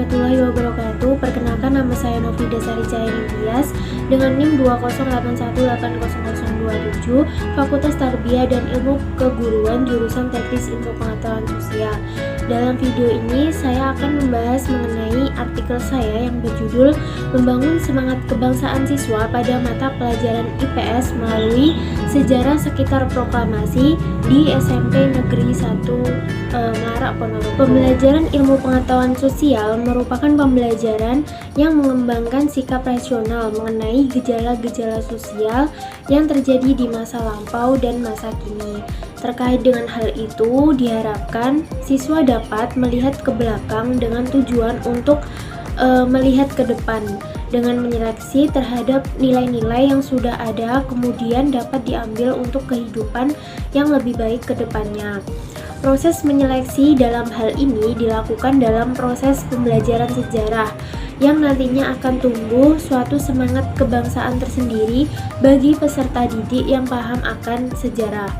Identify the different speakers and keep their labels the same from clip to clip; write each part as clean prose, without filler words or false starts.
Speaker 1: warahmatullahi wabarakatuh. Perkenalkan, nama saya Novida Sari Cahyani dengan NIM 208180027, Fakultas Tarbiyah dan Ilmu Keguruan, jurusan Teknis Ilmu Pengetahuan Sosial. Dalam video ini saya akan membahas mengenai artikel saya yang berjudul Membangun Semangat Kebangsaan Siswa pada Mata Pelajaran IPS melalui Sejarah Sekitar Proklamasi di SMP Negeri 1 Melarak Ponorogo. Pembelajaran ilmu pengetahuan sosial merupakan pembelajaran yang mengembangkan sikap rasional mengenai gejala-gejala sosial yang terjadi di masa lampau dan masa kini. Terkait dengan hal itu, diharapkan siswa dapat melihat ke belakang dengan tujuan untuk melihat ke depan dengan menyeleksi terhadap nilai-nilai yang sudah ada, kemudian dapat diambil untuk kehidupan yang lebih baik ke depannya. Proses menyeleksi dalam hal ini dilakukan dalam proses pembelajaran sejarah yang nantinya akan tumbuh suatu semangat kebangsaan tersendiri bagi peserta didik yang paham akan sejarah.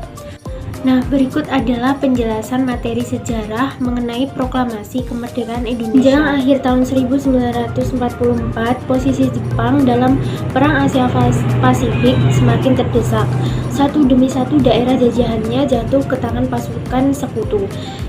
Speaker 1: Nah, berikut adalah penjelasan materi sejarah mengenai proklamasi kemerdekaan Indonesia. Menjelang akhir tahun 1944, posisi Jepang dalam Perang Asia Pasifik semakin terdesak. Satu demi satu daerah jajahannya jatuh ke tangan pasukan sekutu.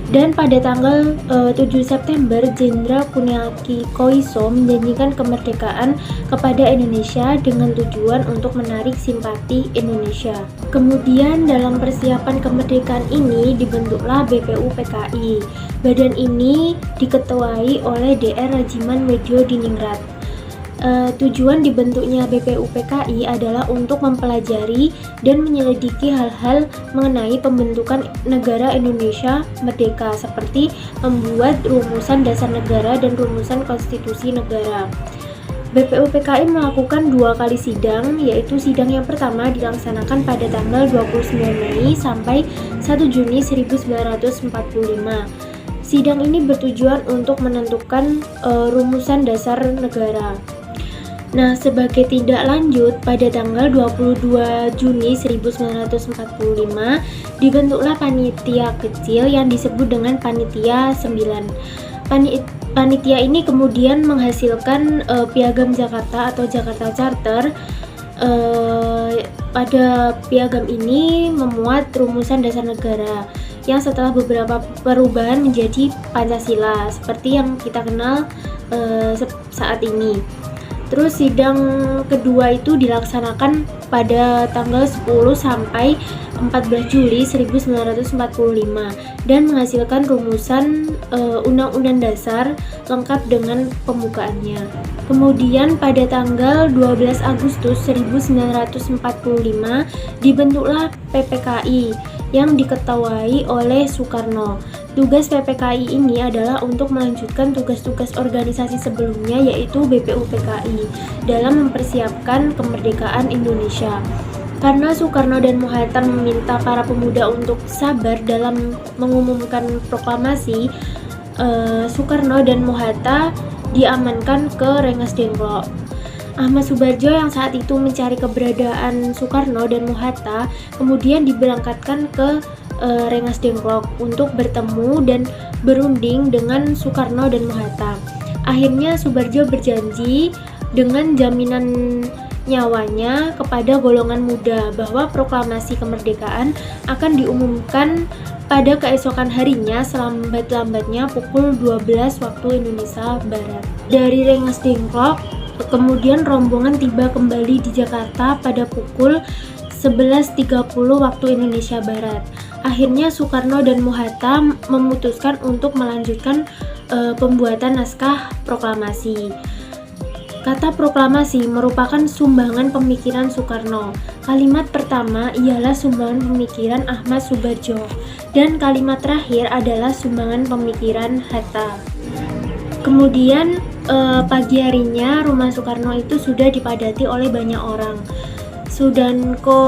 Speaker 1: Dan pada tanggal 7 September, Jenderal Kuniaki Koiso menjanjikan kemerdekaan kepada Indonesia dengan tujuan untuk menarik simpati Indonesia. Kemudian dalam persiapan kemerdekaan ini dibentuklah BPUPKI. Badan ini diketuai oleh DR Rajiman Wedyo Diningrat. Tujuan dibentuknya BPUPKI adalah untuk mempelajari dan menyelidiki hal-hal mengenai pembentukan negara Indonesia merdeka, seperti membuat rumusan dasar negara dan rumusan konstitusi negara. BPUPKI melakukan 2 kali sidang, yaitu sidang yang pertama dilaksanakan pada tanggal 29 Mei sampai 1 Juni 1945. Sidang ini bertujuan untuk menentukan rumusan dasar negara. Nah, sebagai tindak lanjut, pada tanggal 22 Juni 1945 dibentuklah panitia kecil yang disebut dengan Panitia 9. Panitia ini kemudian menghasilkan Piagam Jakarta atau Jakarta Charter. Pada piagam ini memuat rumusan dasar negara yang setelah beberapa perubahan menjadi Pancasila seperti yang kita kenal saat ini. Terus sidang kedua itu dilaksanakan pada tanggal 10 sampai 14 Juli 1945 dan menghasilkan rumusan Undang-Undang Dasar lengkap dengan pembukaannya. Kemudian pada tanggal 12 Agustus 1945 dibentuklah PPKI yang diketuai oleh Soekarno. Tugas PPKI ini adalah untuk melanjutkan tugas-tugas organisasi sebelumnya, yaitu BPUPKI, dalam mempersiapkan kemerdekaan Indonesia. Karena Soekarno dan Muhatta meminta para pemuda untuk sabar dalam mengumumkan proklamasi, Soekarno dan Muhatta diamankan ke Rengas Dengklok. Ahmad Subarjo yang saat itu mencari keberadaan Soekarno dan Muhatta kemudian diberangkatkan ke Rengas Dengklok untuk bertemu dan berunding dengan Soekarno dan Muhatta. Akhirnya Subarjo berjanji dengan jaminan nyawanya kepada golongan muda bahwa proklamasi kemerdekaan akan diumumkan pada keesokan harinya selambat-lambatnya pukul 12 waktu Indonesia Barat. Dari Rengas Dengklok, kemudian rombongan tiba kembali di Jakarta pada pukul 11.30 waktu Indonesia Barat. Akhirnya Soekarno dan Muhatta memutuskan untuk melanjutkan pembuatan naskah proklamasi. Kata proklamasi merupakan sumbangan pemikiran Soekarno. Kalimat pertama ialah sumbangan pemikiran Ahmad Subarjo dan kalimat terakhir adalah sumbangan pemikiran Hatta. Kemudian pagi harinya rumah Soekarno itu sudah dipadati oleh banyak orang. Sudanko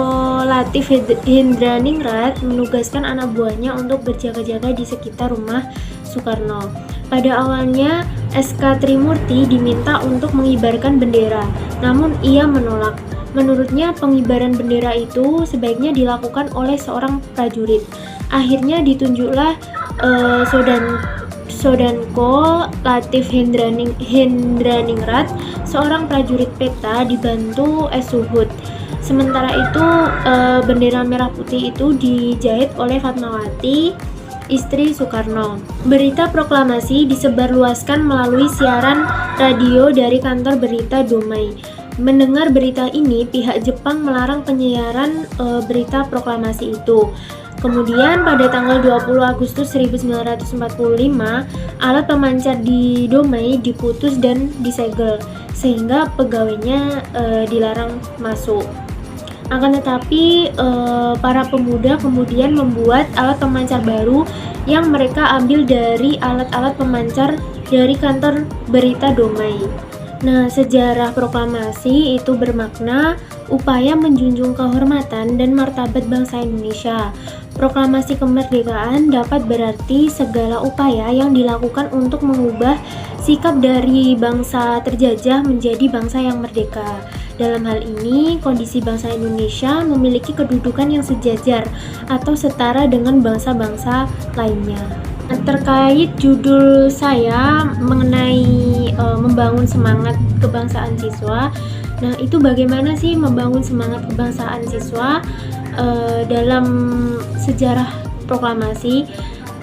Speaker 1: Latif Hendraningrat menugaskan anak buahnya untuk berjaga-jaga di sekitar rumah Soekarno. Pada awalnya, SK Trimurti diminta untuk mengibarkan bendera, namun ia menolak. Menurutnya, pengibaran bendera itu sebaiknya dilakukan oleh seorang prajurit. Akhirnya ditunjuklah Sodanko Latif Hendraningrat, seorang prajurit peta dibantu Suhud. Sementara itu bendera merah putih itu dijahit oleh Fatmawati, istri Soekarno. Berita proklamasi disebarluaskan melalui siaran radio dari kantor berita Domai. Mendengar berita ini, pihak Jepang melarang penyiaran berita proklamasi itu. Kemudian pada tanggal 20 Agustus 1945, alat pemancar di Domai diputus dan disegel, sehingga pegawainya dilarang masuk. Akan tetapi para pemuda kemudian membuat alat pemancar baru yang mereka ambil dari alat-alat pemancar dari kantor berita Domai. Nah, sejarah proklamasi itu bermakna upaya menjunjung kehormatan dan martabat bangsa Indonesia. Proklamasi kemerdekaan dapat berarti segala upaya yang dilakukan untuk mengubah sikap dari bangsa terjajah menjadi bangsa yang merdeka. Dalam hal ini, kondisi bangsa Indonesia memiliki kedudukan yang sejajar atau setara dengan bangsa-bangsa lainnya. Terkait judul saya mengenai membangun semangat kebangsaan siswa. Nah, itu bagaimana sih membangun semangat kebangsaan siswa dalam sejarah proklamasi?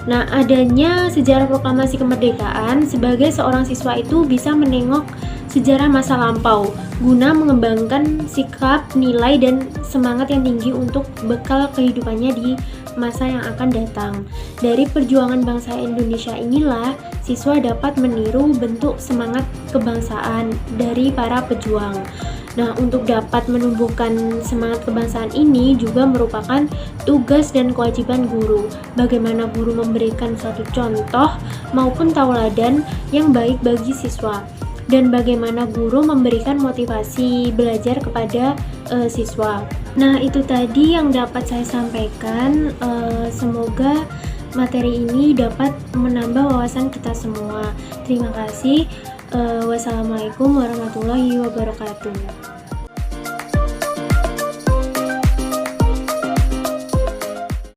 Speaker 1: Nah, adanya sejarah proklamasi kemerdekaan sebagai seorang siswa itu bisa menengok sejarah masa lampau guna mengembangkan sikap, nilai, dan semangat yang tinggi untuk bekal kehidupannya di masa yang akan datang. Dari perjuangan bangsa Indonesia inilah siswa dapat meniru bentuk semangat kebangsaan dari para pejuang. Nah, untuk dapat menumbuhkan semangat kebangsaan ini juga merupakan tugas dan kewajiban guru. Bagaimana guru memberikan suatu contoh maupun tauladan yang baik bagi siswa, dan bagaimana guru memberikan motivasi belajar kepada siswa. Nah, itu tadi yang dapat saya sampaikan. Semoga materi ini dapat menambah wawasan kita semua. Terima kasih. Wassalamualaikum warahmatullahi wabarakatuh.